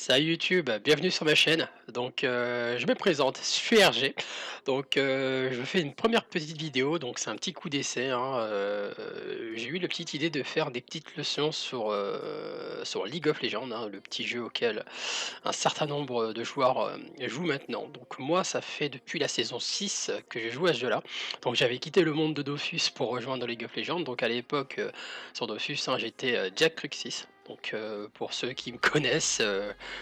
Salut YouTube, bienvenue sur ma chaîne. Je me présente, je suis RG. Je fais une première petite vidéo, donc c'est un petit coup d'essai, hein. J'ai eu la petite idée de faire des petites leçons sur League of Legends, hein, le petit jeu auquel un certain nombre de joueurs jouent maintenant. Donc moi, ça fait depuis la saison 6 que je joue à ce jeu-là. Donc j'avais quitté le monde de Dofus pour rejoindre League of Legends. Donc à l'époque, sur Dofus, hein, j'étais Jack Cruxis. Pour ceux qui me connaissent,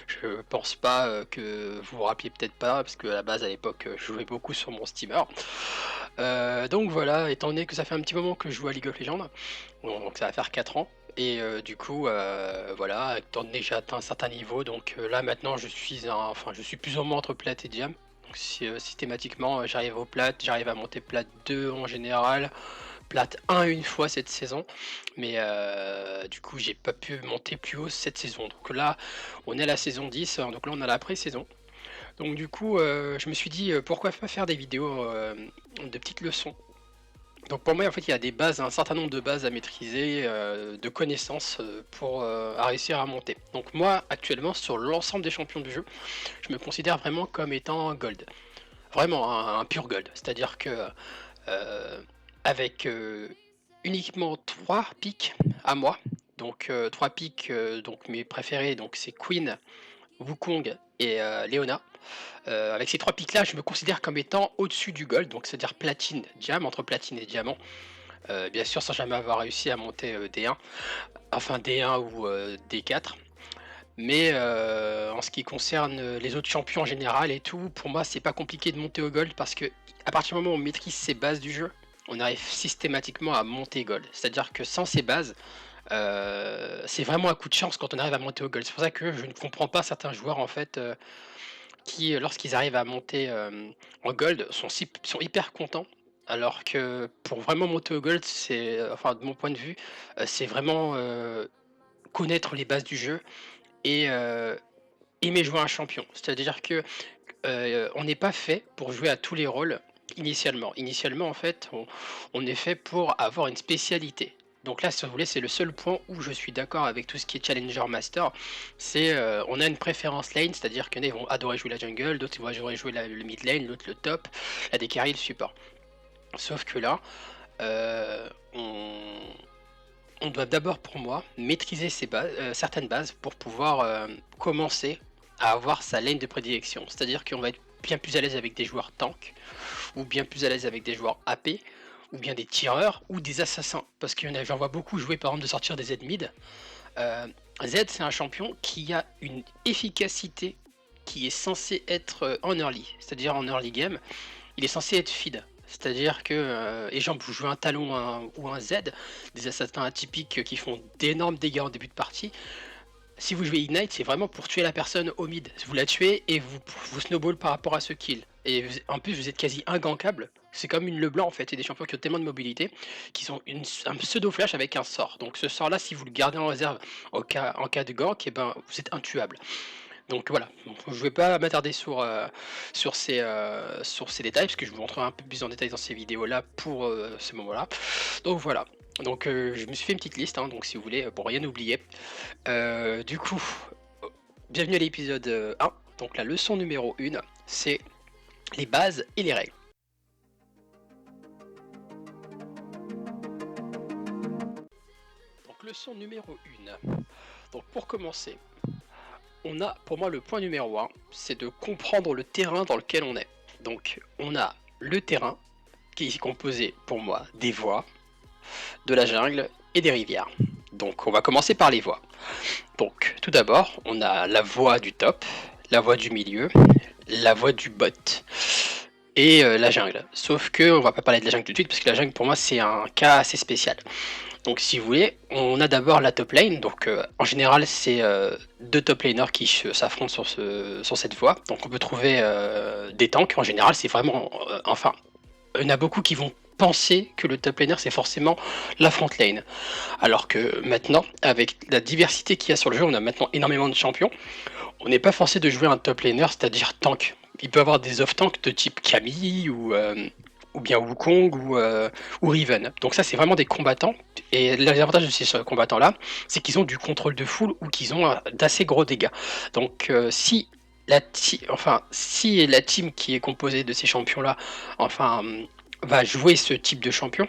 je pense pas que vous vous rappeliez peut-être pas, parce qu'à la base à l'époque je jouais beaucoup sur mon steamer. Donc voilà, étant donné que ça fait un petit moment que je joue à League of Legends, bon, donc ça va faire 4 ans. Voilà, étant donné que j'ai atteint un certain niveau, là maintenant je suis plus ou moins entre plate et diam. Donc systématiquement j'arrive au plate, j'arrive à monter plate 2 en général, plate 1 une fois cette saison, mais du coup j'ai pas pu monter plus haut cette saison. Donc là on est à la saison 10, donc là on a la pré-saison. Je me suis dit, pourquoi pas faire des vidéos, de petites leçons. Donc pour moi, en fait, il y a des bases, un certain nombre de bases à maîtriser, de connaissances, à réussir à monter. Donc moi, actuellement, sur l'ensemble des champions du jeu, je me considère vraiment comme étant gold. Vraiment un pur gold. C'est-à-dire que, heu, avec, uniquement 3 pics à moi, 3 pics, donc mes préférés, donc c'est Queen, Wukong et Leona. Avec ces 3 pics là, je me considère comme étant au-dessus du gold, donc c'est-à-dire platine, diam, entre platine et diamant. Bien sûr sans jamais avoir réussi à monter, D1, enfin D1 ou D4. En ce qui concerne, les autres champions en général et tout, pour moi c'est pas compliqué de monter au gold parce que à partir du moment où on maîtrise ces bases du jeu, on arrive systématiquement à monter gold. C'est-à-dire que sans ces bases, c'est vraiment un coup de chance quand on arrive à monter au gold. C'est pour ça que je ne comprends pas certains joueurs en fait, qui, lorsqu'ils arrivent à monter, en gold, sont hyper contents, alors que pour vraiment monter au gold, enfin de mon point de vue, c'est vraiment, connaître les bases du jeu et aimer jouer un champion. C'est-à-dire que, on n'est pas fait pour jouer à tous les rôles initialement. Initialement, en fait, on est fait pour avoir une spécialité. Donc là, si vous voulez, c'est le seul point où je suis d'accord avec tout ce qui est Challenger Master. On a une préférence lane, c'est-à-dire qu'il y en a, ils vont adorer jouer la jungle, d'autres ils vont adorer jouer le mid lane, l'autre le top, la des carries, le support. Sauf que là, heu, on doit d'abord, pour moi, maîtriser certaines bases pour pouvoir, commencer à avoir sa lane de prédilection. C'est-à-dire qu'on va être bien plus à l'aise avec des joueurs tank, ou bien plus à l'aise avec des joueurs AP, ou bien des tireurs, ou des assassins. Parce qu'il y en a, j'en vois beaucoup jouer par exemple de sortir des Z mid. Heu, Z, c'est un champion qui a une efficacité qui est censée être, en early. C'est-à-dire en early game, il est censé être feed. C'est-à-dire que, exemple, vous jouez un talon ou un Z, des assassins atypiques qui font d'énormes dégâts en début de partie. Si vous jouez Ignite, c'est vraiment pour tuer la personne au mid. Vous la tuez et vous snowball par rapport à ce kill. En plus, vous êtes quasi ingankable. C'est comme une Leblanc en fait. C'est des champions qui ont tellement de mobilité qui sont un pseudo flash avec un sort. Donc ce sort là, si vous le gardez en réserve en cas de gank, et ben, vous êtes intuable. Donc voilà, donc je vais pas m'attarder sur ces détails, parce que je vous montrerai un peu plus en détail dans ces vidéos-là pour, ces moments-là. Donc voilà, je me suis fait une petite liste, hein, donc si vous voulez, pour rien oublier. Du coup, bienvenue à l'épisode, 1. Donc la leçon numéro 1, c'est les bases et les règles. Donc leçon numéro 1. Donc pour commencer, on a pour moi le point numéro 1, c'est de comprendre le terrain dans lequel on est. Donc on a le terrain qui est composé pour moi des voies, de la jungle et des rivières. Donc on va commencer par les voies. Donc tout d'abord on a la voie du top, la voie du milieu, la voie du bot et la jungle. Sauf que on va pas parler de la jungle tout de suite parce que la jungle pour moi c'est un cas assez spécial. Donc si vous voulez, on a d'abord la top lane, en général c'est 2 top laners qui s'affrontent sur cette voie. Donc on peut trouver des tanks, en général c'est vraiment, il y en a beaucoup qui vont penser que le top laner c'est forcément la front lane. Alors que maintenant, avec la diversité qu'il y a sur le jeu, on a maintenant énormément de champions, on n'est pas forcé de jouer un top laner, c'est-à-dire tank. Il peut avoir des off-tanks de type Camille ou bien Wukong ou Riven. Donc ça c'est vraiment des combattants, et l'avantage de ces combattants-là, c'est qu'ils ont du contrôle de foule ou qu'ils ont d'assez gros dégâts. Donc si la team qui est composée de ces champions-là, enfin, va jouer ce type de champion,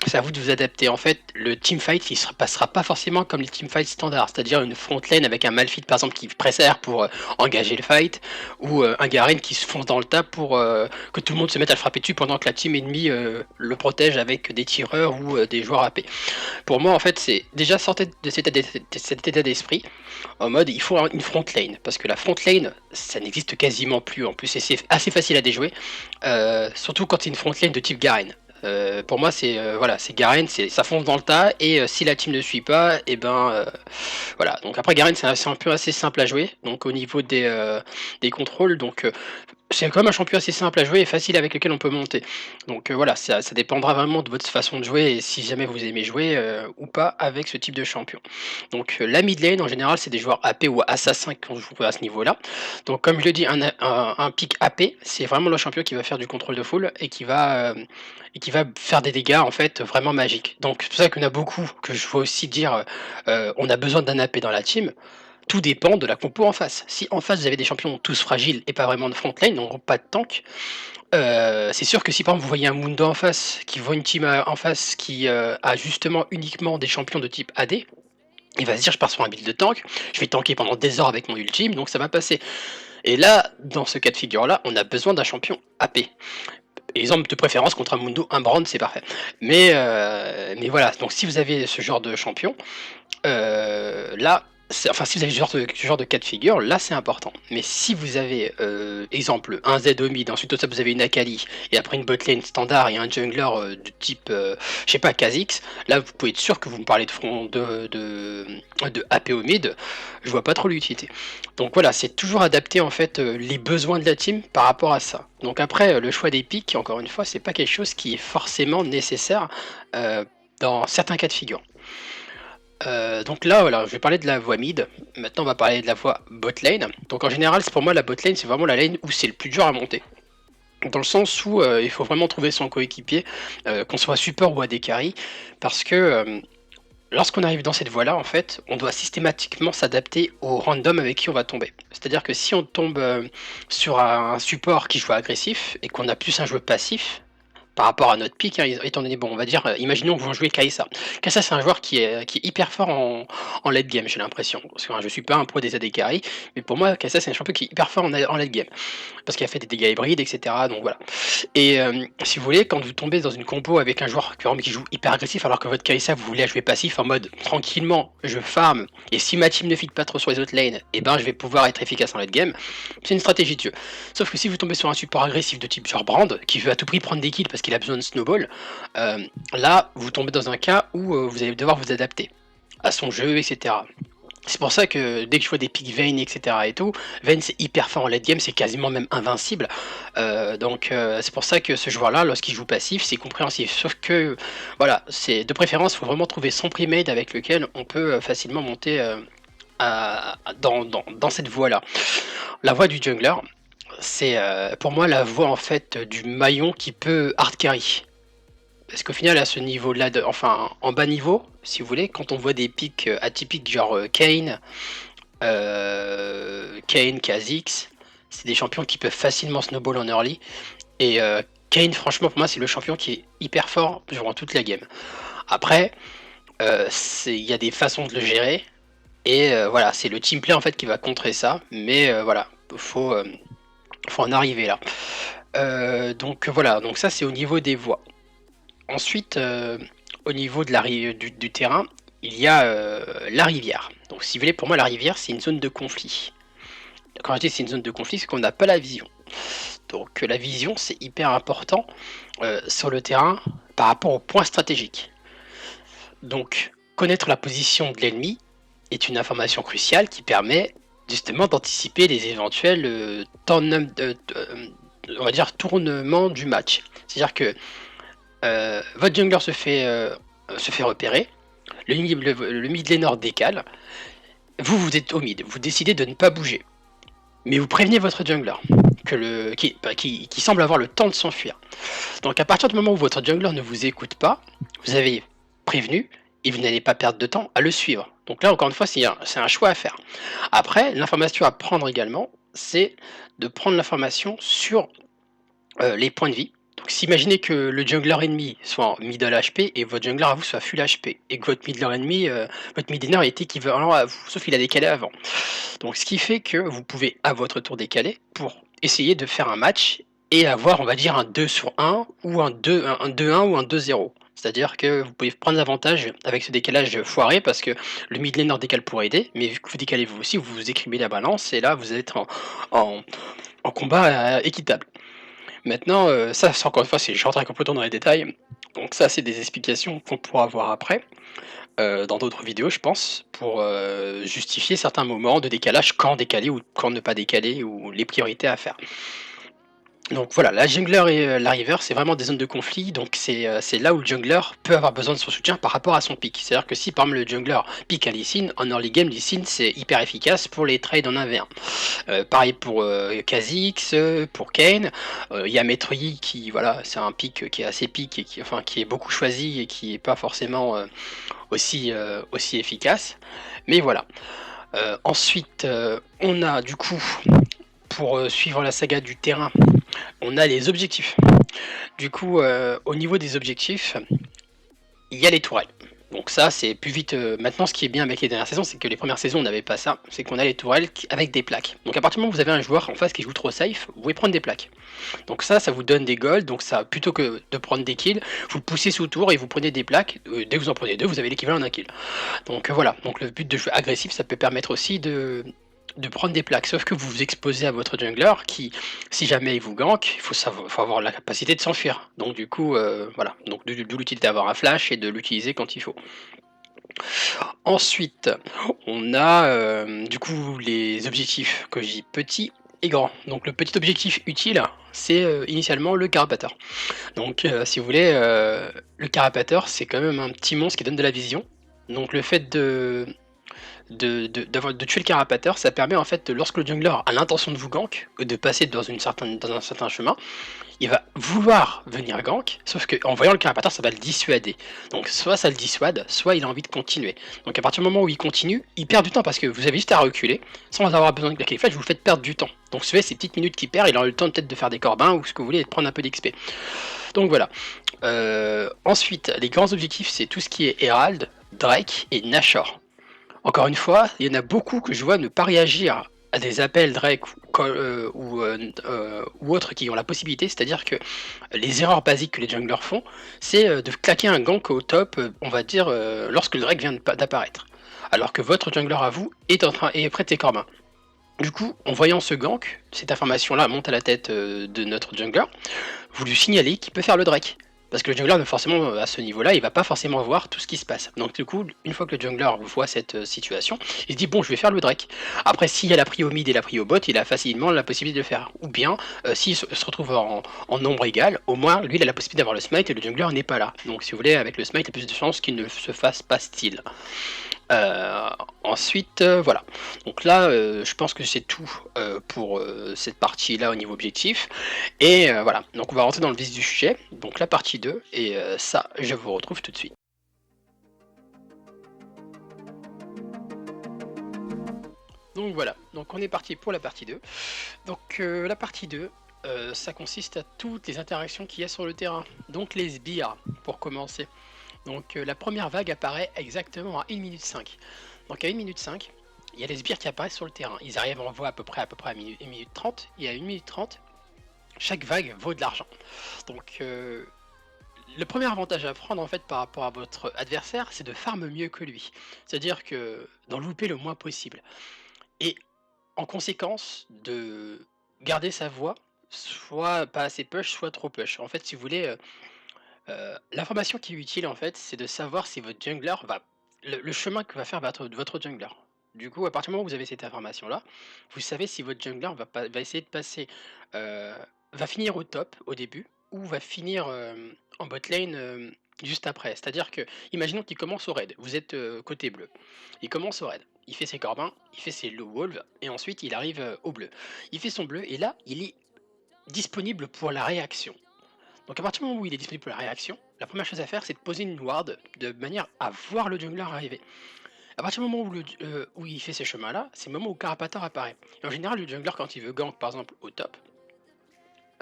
c'est à vous de vous adapter. En fait, le teamfight, il ne passera pas forcément comme les teamfights standards, c'est-à-dire une front lane avec un Malphite par exemple qui presse R pour engager le fight, ou un Garen qui se fonce dans le tas pour que tout le monde se mette à le frapper dessus pendant que la team ennemie le protège avec des tireurs ou des joueurs AP. Pour moi, en fait, c'est déjà sortir de cet état d'esprit en mode il faut une front lane, parce que la front lane, ça n'existe quasiment plus en plus, et c'est assez facile à déjouer, surtout quand c'est une front lane de type Garen. Pour moi, c'est Garen, ça fonce dans le tas, et si la team ne suit pas, et ben voilà. Donc après Garen, c'est un peu assez simple à jouer. Donc au niveau des contrôles, donc c'est quand même un champion assez simple à jouer et facile avec lequel on peut monter. Donc voilà, ça dépendra vraiment de votre façon de jouer et si jamais vous aimez jouer ou pas avec ce type de champion. Donc la mid lane en général, c'est des joueurs AP ou assassins qui joue à ce niveau-là. Donc comme je le dis, un pick AP, c'est vraiment le champion qui va faire du contrôle de foule et qui va faire des dégâts en fait vraiment magiques. Donc c'est pour ça qu'on a beaucoup, que je vois aussi dire on a besoin d'un AP dans la team. Tout dépend de la compo en face. Si en face vous avez des champions tous fragiles et pas vraiment de frontline, donc pas de tank, c'est sûr que si par exemple vous voyez un Mundo en face, qui voit une team en face qui a justement uniquement des champions de type AD, il va se dire je pars sur un build de tank, je vais tanker pendant des heures avec mon ultime, donc ça va passer. Et là, dans ce cas de figure là, on a besoin d'un champion AP. Exemple de préférence contre un Mundo, un Brand, c'est parfait. Mais voilà, donc si vous avez ce genre de champion, là, enfin si vous avez ce genre de cas de figure, là c'est important. Mais si vous avez, exemple, un Z au mid, ensuite au top vous avez une Akali, et après une botlane standard et un jungler de type, je sais pas, Kha'Zix, là vous pouvez être sûr que vous me parlez de front de AP au mid, je vois pas trop l'utilité. Donc voilà, c'est toujours adapter en fait les besoins de la team par rapport à ça. Donc après, le choix des picks, encore une fois, c'est pas quelque chose qui est forcément nécessaire euh, dans certains cas de figure. Donc là, voilà, je vais parler de la voie mid. Maintenant, on va parler de la voie bot lane. Donc en général, pour moi, la bot lane, c'est vraiment la lane où c'est le plus dur à monter. Dans le sens où il faut vraiment trouver son coéquipier, qu'on soit support ou AD carry, parce que lorsqu'on arrive dans cette voie-là, en fait, on doit systématiquement s'adapter au random avec qui on va tomber. C'est-à-dire que si on tombe sur un support qui joue agressif et qu'on a plus un jeu passif, par rapport à notre pick, hein, étant donné, bon, on va dire, imaginons que vous jouez Kai'Sa. Kai'Sa, c'est un joueur qui est hyper fort en late game, j'ai l'impression. Parce que hein, je suis pas un pro des AD carry, mais pour moi, Kai'Sa, c'est un champion qui est hyper fort en late game. Parce qu'il a fait des dégâts hybrides, etc. Donc voilà. Et si vous voulez, quand vous tombez dans une compo avec un joueur qui joue hyper agressif, alors que votre Kai'Sa, vous voulez la jouer passif en mode tranquillement, je farm, et si ma team ne fit pas trop sur les autres lanes, et ben je vais pouvoir être efficace en late game, c'est une stratégie de jeu. Sauf que si vous tombez sur un support agressif de type genre Brand, qui veut à tout prix prendre des kills parce qu'il a besoin de snowball, là vous tombez dans un cas où vous allez devoir vous adapter à son jeu, etc. C'est pour ça que dès que je vois des picks Vayne, etc. et tout, Vayne c'est hyper fort en late game, c'est quasiment même invincible. Donc c'est pour ça que ce joueur-là, lorsqu'il joue passif, c'est compréhensif. Sauf que, voilà, c'est de préférence, il faut vraiment trouver son premade avec lequel on peut facilement monter dans cette voie-là. La voie du jungler, c'est pour moi la voie en fait du maillon qui peut hard carry. Parce qu'au final, à ce niveau-là, enfin en bas niveau, si vous voulez, quand on voit des pics atypiques genre Kane, Kha'Zix, c'est des champions qui peuvent facilement snowball en early. Et Kane, franchement, pour moi, c'est le champion qui est hyper fort durant toute la game. Après, il y a des façons de le gérer. Et voilà, c'est le teamplay en fait qui va contrer ça. Mais voilà, faut en arriver là. Donc voilà, donc ça c'est au niveau des voies. Ensuite, au niveau de du terrain, il y a la rivière. Donc si vous voulez, pour moi la rivière c'est une zone de conflit. Quand je dis c'est une zone de conflit, c'est qu'on n'a pas la vision. Donc la vision c'est hyper important sur le terrain par rapport aux points stratégiques. Donc connaître la position de l'ennemi est une information cruciale qui permet justement d'anticiper les éventuels on va dire tournements du match. C'est-à-dire que votre jungler se fait repérer, le mid laner décale, vous êtes au mid, vous décidez de ne pas bouger. mais vous prévenez votre jungler qui semble avoir le temps de s'enfuir. Donc à partir du moment où votre jungler ne vous écoute pas, vous avez prévenu et vous n'allez pas perdre de temps à le suivre. Donc là, encore une fois, c'est un choix à faire. Après, l'information à prendre également, c'est de prendre l'information sur les points de vie. Donc s'imaginez que le jungler ennemi soit en middle HP et votre jungler à vous soit full HP et que votre middler ennemi, votre mid laner est équivalent à vous, sauf qu'il a décalé avant. Donc ce qui fait que vous pouvez à votre tour décaler pour essayer de faire un match et avoir, on va dire, un 2 sur 1 ou un 2-1 ou un 2-0. C'est-à-dire que vous pouvez prendre l'avantage avec ce décalage foiré parce que le mid laner décale pour aider, mais vu que vous décalez vous aussi, vous vous écrivez la balance et là vous êtes en, en combat équitable. Maintenant, ça, c'est encore une fois, je rentrerai complètement dans les détails. Donc ça, c'est des explications qu'on pourra voir après, dans d'autres vidéos, je pense, pour justifier certains moments de décalage, quand décaler ou quand ne pas décaler, ou les priorités à faire. Donc voilà, la jungler et la river, c'est vraiment des zones de conflit, donc c'est là où le jungler peut avoir besoin de son soutien par rapport à son pick. C'est-à-dire que si par exemple le jungler pick à Lee Sin, en early game, Lee Sin c'est hyper efficace pour les trades en 1v1. Pareil pour Kha'Zix, pour Kayn, il y a Metroyi qui, voilà, c'est un pick qui est assez pick et qui est beaucoup choisi et qui est pas forcément aussi efficace. Mais voilà. Ensuite, on a du coup, pour suivre la saga du terrain, on a les objectifs. Du coup, au niveau des objectifs, il y a les tourelles. Donc ça, c'est plus vite. Maintenant, ce qui est bien avec les dernières saisons, c'est que les premières saisons, on n'avait pas ça. C'est qu'on a les tourelles avec des plaques. Donc à partir du moment où vous avez un joueur en face qui joue trop safe, vous pouvez prendre des plaques. Donc ça vous donne des golds. Donc ça, plutôt que de prendre des kills, vous le poussez sous tour et vous prenez des plaques. Dès que vous en prenez deux, vous avez l'équivalent d'un kill. Donc voilà. Donc le but de jouer agressif, ça peut permettre aussi de prendre des plaques, sauf que vous vous exposez à votre jungler qui, si jamais il vous gank, faut avoir la capacité de s'enfuir. Donc du coup, voilà. Donc d'où l'utilité d'avoir un flash et de l'utiliser quand il faut. Ensuite, on a du coup les objectifs que j'ai petits et grands. Donc le petit objectif utile, c'est initialement le carapateur. Donc si vous voulez, le carapateur, c'est quand même un petit monstre qui donne de la vision. Donc le fait de tuer le carapateur, ça permet en fait, lorsque le jungler a l'intention de vous gank, de passer dans un certain chemin, il va vouloir venir gank, sauf qu'en voyant le carapateur, ça va le dissuader. Donc soit ça le dissuade, soit il a envie de continuer. Donc à partir du moment où il continue, il perd du temps parce que vous avez juste à reculer, sans avoir besoin de claquer les flèches, vous le faites perdre du temps. Donc vous savez, ces petites minutes qu'il perd, il aura eu le temps peut-être de faire des corbins ou ce que vous voulez, et de prendre un peu d'XP. Donc voilà. Ensuite, les grands objectifs, c'est tout ce qui est Herald, Drake et Nashor. Encore une fois, il y en a beaucoup que je vois ne pas réagir à des appels Drake ou autres qui ont la possibilité, c'est-à-dire que les erreurs basiques que les junglers font, c'est de claquer un gank au top, on va dire, lorsque le Drake vient d'apparaître. Alors que votre jungler à vous est prêt de ses corps. Du coup, en voyant ce gank, cette information-là monte à la tête de notre jungler, vous lui signalez qu'il peut faire le Drake. Parce que le jungler, forcément, à ce niveau-là, il va pas forcément voir tout ce qui se passe. Donc du coup, une fois que le jungler voit cette situation, il se dit bon, je vais faire le Drake. Après, s'il y a la prio mid et la prio bot, il a facilement la possibilité de le faire. Ou bien, s'il se retrouve en nombre égal, au moins, lui, il a la possibilité d'avoir le smite et le jungler n'est pas là. Donc si vous voulez, avec le smite, il y a plus de chances qu'il ne se fasse pas style. Ensuite, voilà. Donc là, je pense que c'est tout pour cette partie-là au niveau objectif. Et voilà, donc on va rentrer dans le vif du sujet, donc la partie 2, et ça, je vous retrouve tout de suite. Donc voilà, donc on est parti pour la partie 2. Donc la partie 2, ça consiste à toutes les interactions qu'il y a sur le terrain. Donc les sbires, pour commencer. Donc la première vague apparaît exactement à 1 minute 5. Donc à 1 minute 5, il y a les sbires qui apparaissent sur le terrain. Ils arrivent en voie à peu près à 1 minute 30. Et à 1 minute 30, chaque vague vaut de l'argent. Donc le premier avantage à prendre en fait par rapport à votre adversaire, c'est de farm mieux que lui. C'est-à-dire que d'en louper le moins possible. Et en conséquence, de garder sa voie, soit pas assez push, soit trop push. En fait, si vous voulez, l'information qui est utile en fait, c'est de savoir si votre jungler va le chemin que va faire votre jungler. Du coup, à partir du moment où vous avez cette information-là, vous savez si votre jungler va essayer de passer, heu, va finir au top au début ou va finir, en bot lane, juste après. C'est-à-dire que, imaginons qu'il commence au raid, vous êtes, côté bleu. Il commence au raid. il fait ses corbins, il fait ses low wolves, et ensuite il arrive au bleu. Il fait son bleu, et là, il est disponible pour la réaction. Donc à partir du moment où il est disponible pour la réaction, la première chose à faire, c'est de poser une ward de manière à voir le jungler arriver. À partir du moment où, où il fait ces chemins-là, c'est le moment où Carapator apparaît. Et en général, le jungler, quand il veut gank, par exemple, au top,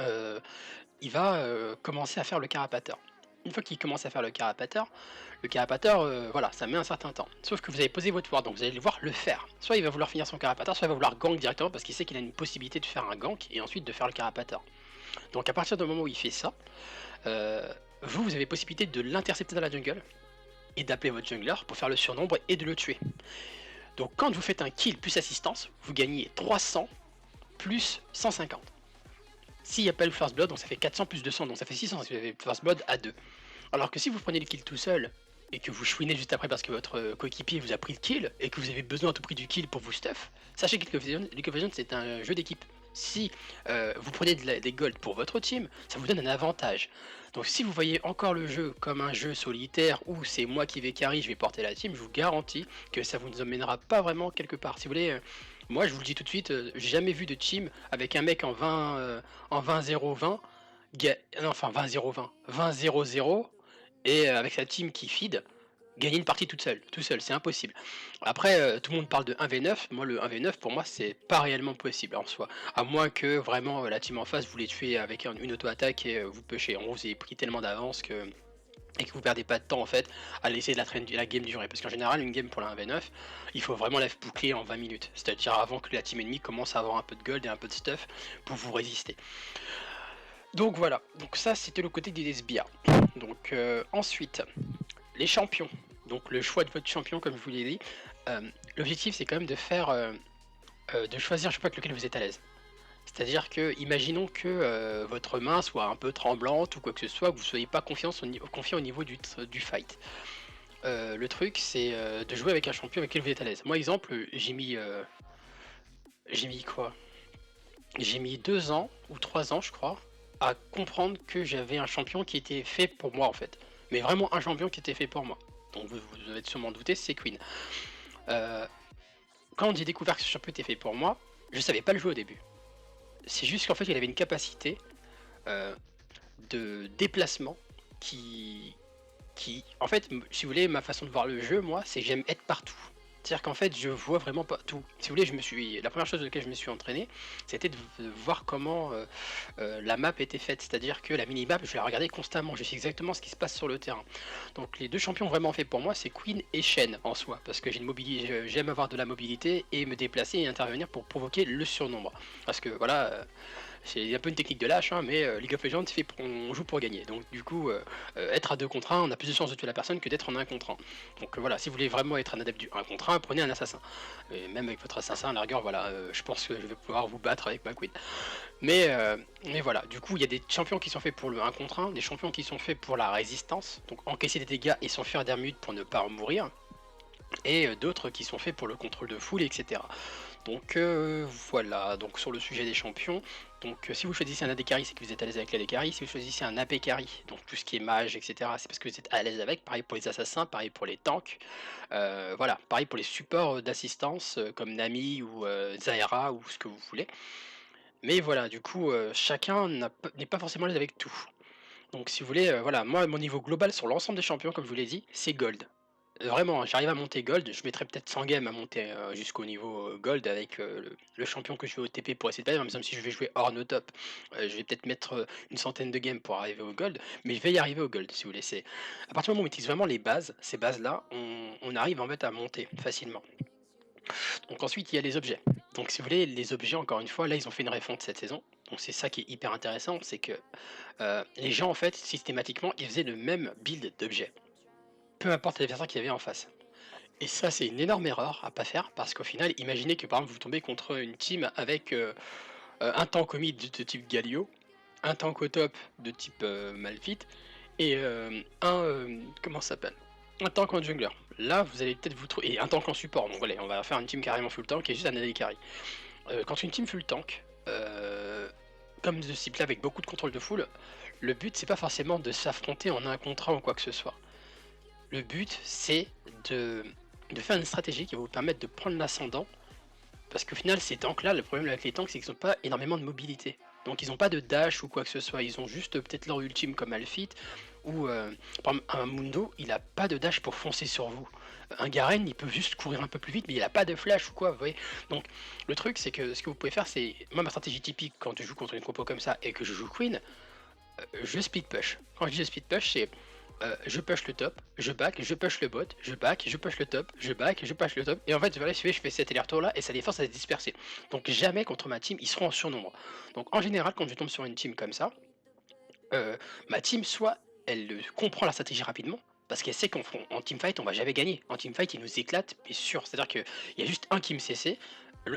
euh, il va commencer à faire le Carapator. Une fois qu'il commence à faire le Carapator, voilà, ça met un certain temps. Sauf que vous avez posé votre ward, donc vous allez le voir le faire. Soit il va vouloir finir son Carapator, soit il va vouloir gank directement parce qu'il sait qu'il a une possibilité de faire un gank et ensuite de faire le Carapator. Donc à partir du moment où il fait ça, vous avez possibilité de l'intercepter dans la jungle et d'appeler votre jungler pour faire le surnombre et de le tuer. Donc quand vous faites un kill plus assistance, vous gagnez 300 plus 150. S'il n'y a pas le first blood, donc ça fait 400 plus 200, donc ça fait 600 si vous avez le first blood à 2. Alors que si vous prenez le kill tout seul et que vous chouinez juste après parce que votre coéquipier vous a pris le kill et que vous avez besoin à tout prix du kill pour vous stuff, sachez que League of Legends c'est un jeu d'équipe. Si vous prenez des golds pour votre team, ça vous donne un avantage. Donc si vous voyez encore le jeu comme un jeu solitaire où c'est moi qui vais carry, je vais porter la team, je vous garantis que ça vous emmènera pas vraiment quelque part. Si vous voulez, moi je vous le dis tout de suite, j'ai jamais vu de team avec un mec en 20 en 20-0-20, non, enfin 20-0-20, 20-0-0 et avec sa team qui feed, gagner une partie tout seul, c'est impossible. Après, tout le monde parle de 1v9, moi le 1v9 pour moi c'est pas réellement possible en soi. À moins que vraiment la team en face vous les tuez avec une auto-attaque et vous pushez. En gros vous avez pris tellement d'avance que et que vous perdez pas de temps en fait à laisser la game durer. Parce qu'en général une game pour la 1v9, il faut vraiment la boucler en 20 minutes. C'est-à-dire avant que la team ennemie commence à avoir un peu de gold et un peu de stuff pour vous résister. Donc voilà, donc ça c'était le côté des SBA. Donc ensuite, les champions. Donc le choix de votre champion, comme je vous l'ai dit, l'objectif c'est quand même de faire, de choisir un champion avec lequel vous êtes à l'aise. C'est-à-dire que, imaginons que votre main soit un peu tremblante ou quoi que ce soit, que vous ne soyez pas confiant au niveau du fight. Le truc c'est de jouer avec un champion avec lequel vous êtes à l'aise. Moi exemple, j'ai mis quoi? J'ai mis 2 ans ou 3 ans je crois à comprendre que j'avais un champion qui était fait pour moi en fait. Mais vraiment un champion qui était fait pour moi. Donc vous devez sûrement douter, c'est Queen. Euh, Quand j'ai découvert que ce champion était fait pour moi, je savais pas le jouer au début. C'est juste qu'en fait il avait une capacité euh, de déplacement qui... En fait, si vous voulez, ma façon de voir le jeu, moi, c'est j'aime être partout. C'est-à-dire qu'en fait, je vois vraiment pas tout. Si vous voulez, la première chose de laquelle je me suis entraîné, c'était de voir comment la map était faite. C'est-à-dire que la mini-map, je la regardais constamment. Je sais exactement ce qui se passe sur le terrain. Donc les deux champions vraiment faits pour moi, c'est Queen et Shen en soi. Parce que j'aime avoir de la mobilité et me déplacer et intervenir pour provoquer le surnombre. Parce que voilà, c'est un peu une technique de lâche, hein, mais League of Legends, on joue pour gagner. Donc du coup, être à 2 contre 1, on a plus de chances de tuer la personne que d'être en 1 contre 1. Donc voilà, si vous voulez vraiment être un adepte du 1 contre 1, prenez un assassin. Et même avec votre assassin, à la rigueur, voilà, je pense que je vais pouvoir vous battre avec ma queen. Mais voilà, du coup, il y a des champions qui sont faits pour le 1 contre 1, des champions qui sont faits pour la résistance, donc encaisser des dégâts et s'enfuir d'un mute pour ne pas mourir, et d'autres qui sont faits pour le contrôle de foule, etc. Donc voilà, donc sur le sujet des champions, donc si vous choisissez un AD carry, c'est que vous êtes à l'aise avec l'AD carry. Si vous choisissez un AP carry, donc tout ce qui est mage, etc., c'est parce que vous êtes à l'aise avec. Pareil pour les assassins, pareil pour les tanks, voilà, pareil pour les supports d'assistance comme Nami ou Zaira ou ce que vous voulez. Mais voilà, du coup, chacun n'est pas forcément à l'aise avec tout. Donc si vous voulez, voilà, moi mon niveau global sur l'ensemble des champions, comme je vous l'ai dit, c'est gold. Vraiment, j'arrive à monter gold, je mettrais peut-être 100 games à monter jusqu'au niveau gold avec le champion que je vais au TP pour essayer de perdre, même si je vais jouer hors no top, je vais peut-être mettre une centaine de games pour arriver au gold, mais je vais y arriver au gold si vous voulez. À partir du moment où on utilise vraiment les bases, ces bases-là, on arrive en fait à monter facilement. Donc ensuite, il y a les objets. Donc si vous voulez, les objets, encore une fois, là ils ont fait une refonte cette saison, donc c'est ça qui est hyper intéressant, c'est que les gens en fait, systématiquement, ils faisaient le même build d'objets peu importe l'adversaire qu'il y avait en face. Et ça, c'est une énorme erreur à pas faire parce qu'au final, imaginez que par exemple vous tombez contre une team avec un tank au mid de type Galio, un tank au top de type Malphite et comment ça s'appelle, un tank en jungler. Là, vous allez peut-être vous trouver et un tank en support. Donc voilà, on va faire une team carrément full tank et juste un AD carry. Quand une team full tank, comme de ce type-là avec beaucoup de contrôle de foule, le but c'est pas forcément de s'affronter en un contre un ou quoi que ce soit. Le but, c'est de de faire une stratégie qui va vous permettre de prendre l'ascendant. Parce qu'au final, ces tanks-là, le problème avec les tanks, c'est qu'ils n'ont pas énormément de mobilité. Donc ils n'ont pas de dash ou quoi que ce soit, ils ont juste peut-être leur ultime comme Alphite, ou par exemple, un Mundo, il a pas de dash pour foncer sur vous. Un Garen, il peut juste courir un peu plus vite, mais il a pas de flash ou quoi, vous voyez. Donc le truc, c'est que ce que vous pouvez faire, c'est... Moi, ma stratégie typique, quand je joue contre une compo comme ça, et que je joue Queen, je split push. Quand je dis je split push, c'est je push le top, je back, je push le bot, je back, je push le top, je back, je push le top. Et en fait, voilà, je fais cet aller-retour là et ça les force à se disperser. Donc jamais contre ma team, ils seront en surnombre. Donc en général, quand je tombe sur une team comme ça, ma team, soit elle comprend la stratégie rapidement, parce qu'elle sait qu'en teamfight, on va jamais gagner. En teamfight, ils nous éclatent, mais sûr. C'est-à-dire qu'il y a juste un qui me CC,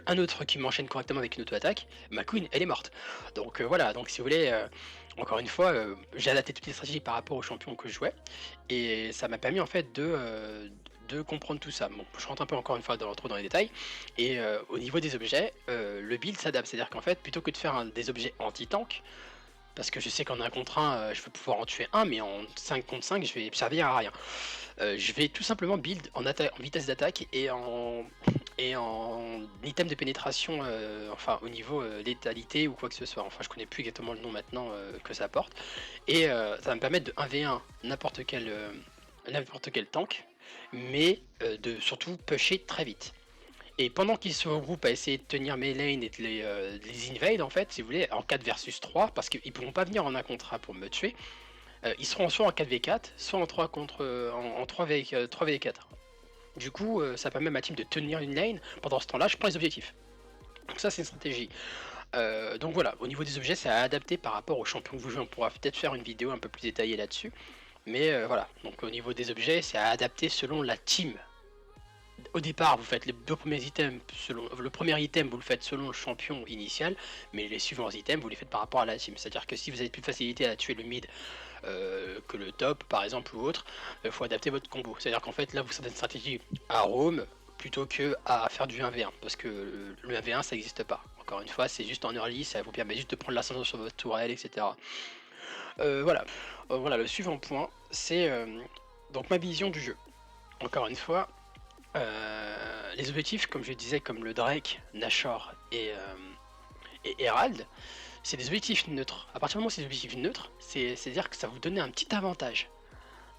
un autre qui m'enchaîne correctement avec une auto-attaque, ma queen, elle est morte. Donc voilà, donc si vous voulez, encore une fois, j'ai adapté toutes les stratégies par rapport aux champions que je jouais, et ça m'a permis en fait de comprendre tout ça. Bon, je rentre un peu encore une fois trop dans les détails, et au niveau des objets, le build s'adapte, c'est-à-dire qu'en fait, plutôt que de faire des objets anti-tank, parce que je sais qu'en 1 contre 1, je vais pouvoir en tuer un, mais en 5 contre 5, je vais servir à rien. Je vais tout simplement build en vitesse d'attaque et en item de pénétration, enfin au niveau létalité ou quoi que ce soit. Enfin, je connais plus exactement le nom maintenant que ça apporte. Et ça va me permettre de 1v1 n'importe quel tank, mais de surtout pusher très vite. Et pendant qu'ils se regroupent à essayer de tenir mes lanes et de les invade, en fait, si vous voulez, en 4 versus 3, parce qu'ils pourront pas venir en 1 contre 1 pour me tuer, ils seront soit en 4v4, soit en 3 contre en 3v4. Du coup, ça permet à ma team de tenir une lane. Pendant ce temps-là, je prends les objectifs. Donc ça, c'est une stratégie. Donc voilà, au niveau des objets, c'est à adapter par rapport aux champions que vous jouez. On pourra peut-être faire une vidéo un peu plus détaillée là-dessus. Mais voilà, donc au niveau des objets, c'est à adapter selon la team. Au départ, vous faites les 2 premiers items selon le premier item, vous le faites selon le champion initial, mais les suivants items, vous les faites par rapport à la team. C'est-à-dire que si vous avez plus de facilité à tuer le mid que le top, par exemple, ou autre, il faut adapter votre combo. C'est-à-dire qu'en fait, là, vous avez une stratégie à roam plutôt que à faire du 1v1, parce que le 1v1, ça n'existe pas. Encore une fois, c'est juste en early, ça vous permet juste de prendre l'ascendant sur votre tourelle, etc. Voilà. Voilà, le suivant point, c'est donc ma vision du jeu. Encore une fois, les objectifs, comme je disais, comme le Drake, Nashor et Herald, c'est des objectifs neutres. À partir du moment où c'est des objectifs neutres, c'est-à-dire que ça vous donne un petit avantage.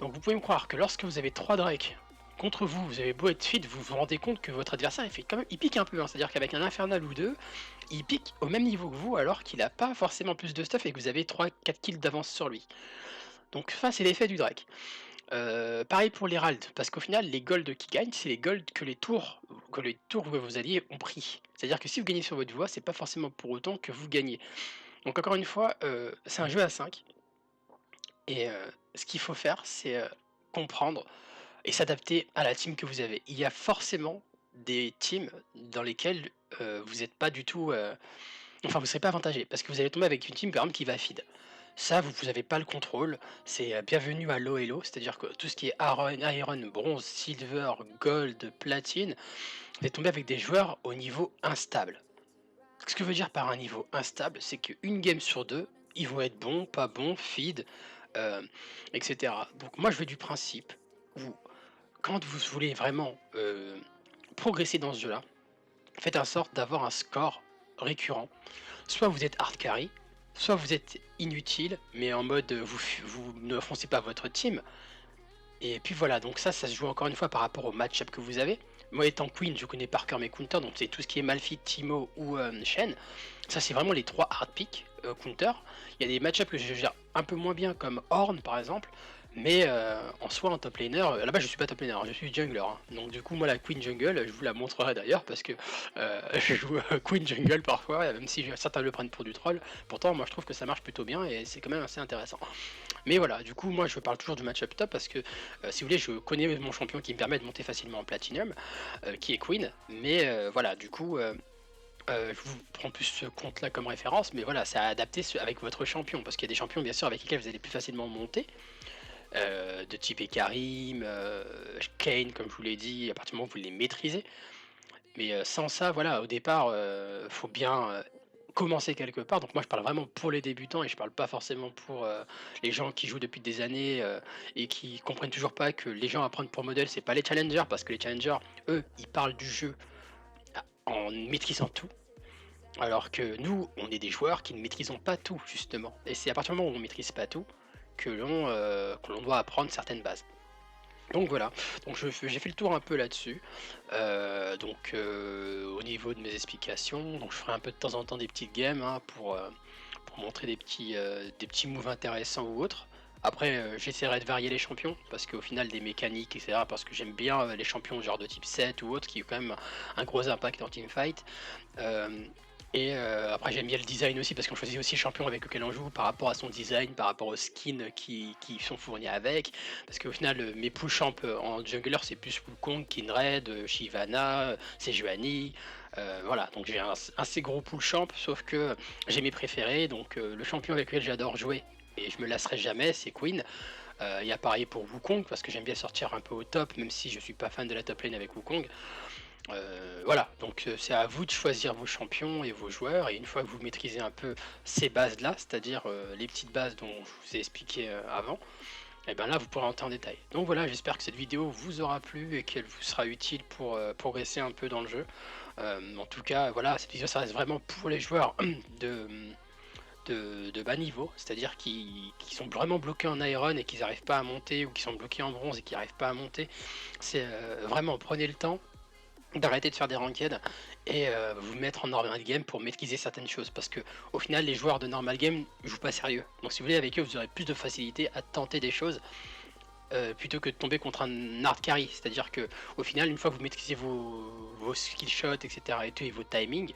Donc vous pouvez me croire que lorsque vous avez 3 Drake contre vous, vous avez beau être fit, vous vous rendez compte que votre adversaire il pique un peu, hein. C'est-à-dire qu'avec un Infernal ou deux, il pique au même niveau que vous alors qu'il n'a pas forcément plus de stuff et que vous avez 3-4 kills d'avance sur lui. Donc ça c'est l'effet du Drake. Pareil pour l'Herald, parce qu'au final, les golds qui gagnent, c'est les golds que les tours où vos alliés ont pris. C'est-à-dire que si vous gagnez sur votre voie, c'est pas forcément pour autant que vous gagnez. Donc encore une fois, c'est un jeu à 5, et ce qu'il faut faire, c'est comprendre et s'adapter à la team que vous avez. Il y a forcément des teams dans lesquelles vous n'êtes pas du tout... enfin, vous ne serez pas avantagé, parce que vous allez tomber avec une team, par exemple, qui va feed. Ça, vous n'avez pas le contrôle. C'est bienvenue à low elo, c'est-à-dire que tout ce qui est iron, bronze, silver, gold, platine, vous allez tomber avec des joueurs au niveau instable. Ce que veut dire par un niveau instable, c'est qu'une game sur deux, ils vont être bons, pas bons, feed, euh, etc. Donc moi, je vais du principe où, quand vous voulez vraiment progresser dans ce jeu-là, faites en sorte d'avoir un score récurrent. Soit vous êtes hard carry, soit vous êtes inutile, mais en mode vous ne foncez pas votre team. Et puis voilà, donc ça se joue encore une fois par rapport au match-up que vous avez. Moi étant Queen, je connais par cœur mes counters, donc c'est tout ce qui est Malphite, Timo ou Shen. Ça c'est vraiment les 3 hard pick counters. Il y a des match-up que je gère un peu moins bien comme Horn par exemple. Mais en soi en top laner, là-bas je suis pas top laner, je suis jungler, hein. Donc du coup moi la Queen Jungle, je vous la montrerai d'ailleurs parce que je joue Queen Jungle parfois, même si certains le prennent pour du troll. Pourtant moi je trouve que ça marche plutôt bien et c'est quand même assez intéressant. Mais voilà, du coup moi je parle toujours du match-up top parce que si vous voulez je connais mon champion qui me permet de monter facilement en platinum, qui est Queen. Mais voilà, du coup je vous prends plus ce compte là comme référence, mais voilà, c'est à adapter avec votre champion, parce qu'il y a des champions bien sûr avec lesquels vous allez plus facilement monter, de type Karim, Kane, comme je vous l'ai dit, à partir du moment où vous les maîtrisez. Mais sans ça, voilà, au départ, faut bien commencer quelque part. Donc moi, je parle vraiment pour les débutants et je parle pas forcément pour, les gens qui jouent depuis des années, et qui comprennent toujours pas que les gens à prendre pour modèle, c'est pas les challengers parce que les challengers, eux, ils parlent du jeu en maîtrisant tout. Alors que nous, on est des joueurs qui ne maîtrisons pas tout justement et c'est à partir du moment où on maîtrise pas tout que l'on doit apprendre certaines bases. Donc voilà, donc j'ai fait le tour un peu là-dessus. Au niveau de mes explications, donc je ferai un peu de temps en temps des petites games, hein, pour montrer des petits moves intéressants ou autres. Après, j'essaierai de varier les champions parce qu'au final des mécaniques et cetera, parce que j'aime bien, les champions genre de type 7 ou autre qui ont quand même un gros impact en teamfight. Hem Après j'aime bien le design aussi parce qu'on choisit aussi le champion avec lequel on joue par rapport à son design, par rapport aux skins qui sont fournis avec. Parce qu'au final, mes pull champs, en jungler, c'est plus Wukong, Kindred, Shyvana, Sejuani, voilà. Donc j'ai un assez gros pull champ, sauf que j'ai mes préférés. Donc le champion avec lequel j'adore jouer et je me lasserai jamais, c'est Queen. Il y a pareil pour Wukong parce que j'aime bien sortir un peu au top, même si je suis pas fan de la top lane avec Wukong. Voilà, donc c'est à vous de choisir vos champions et vos joueurs et une fois que vous maîtrisez un peu ces bases-là, c'est-à-dire, les petites bases dont je vous ai expliqué, avant, et ben là, vous pourrez entrer en détail. Donc voilà, j'espère que cette vidéo vous aura plu et qu'elle vous sera utile pour, progresser un peu dans le jeu. En tout cas, voilà, cette vidéo, ça reste vraiment pour les joueurs de, de bas niveau, c'est-à-dire qui sont vraiment bloqués en iron et qui n'arrivent pas à monter ou qui sont bloqués en bronze et qui n'arrivent pas à monter. C'est, vraiment prenez le temps d'arrêter de faire des ranked et vous mettre en normal game pour maîtriser certaines choses. Parce que au final, les joueurs de normal game jouent pas sérieux. Donc si vous voulez, avec eux, vous aurez plus de facilité à tenter des choses, plutôt que de tomber contre un hard carry. C'est-à-dire que au final, une fois que vous maîtrisez vos skill shots, et cetera et tout et vos timings,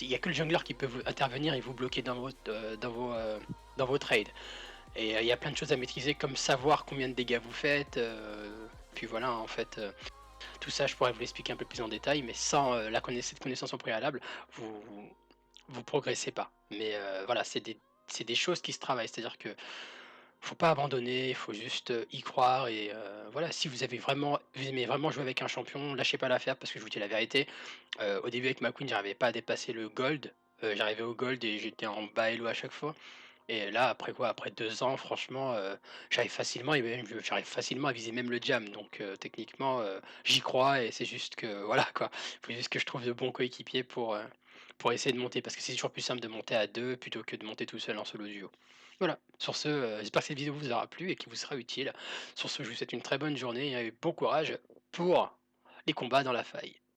il y a que le jungler qui peut vous intervenir et vous bloquer dans vos trades. Et il y a plein de choses à maîtriser comme savoir combien de dégâts vous faites, puis voilà, en fait, tout ça, je pourrais vous l'expliquer un peu plus en détail, mais sans, cette connaissance au préalable, vous progressez pas. Mais, voilà, c'est des choses qui se travaillent. C'est-à-dire que faut pas abandonner, il faut juste, y croire et voilà, si vous aimez vraiment jouer avec un champion, lâchez pas l'affaire parce que je vous dis la vérité, au début avec ma queen, j'arrivais pas à dépasser le gold, j'arrivais au gold et j'étais en bas elo à chaque fois. Et là, après quoi? Après 2 ans, franchement, j'arrive facilement et même j'arrive facilement à viser même le diam donc techniquement, j'y crois et c'est juste que voilà quoi. Il faut juste que je trouve de bons coéquipiers pour essayer de monter parce que c'est toujours plus simple de monter à 2 plutôt que de monter tout seul en solo duo. Voilà, sur ce, j'espère que cette vidéo vous aura plu et qui vous sera utile. Sur ce, je vous souhaite une très bonne journée et bon courage pour les combats dans la faille.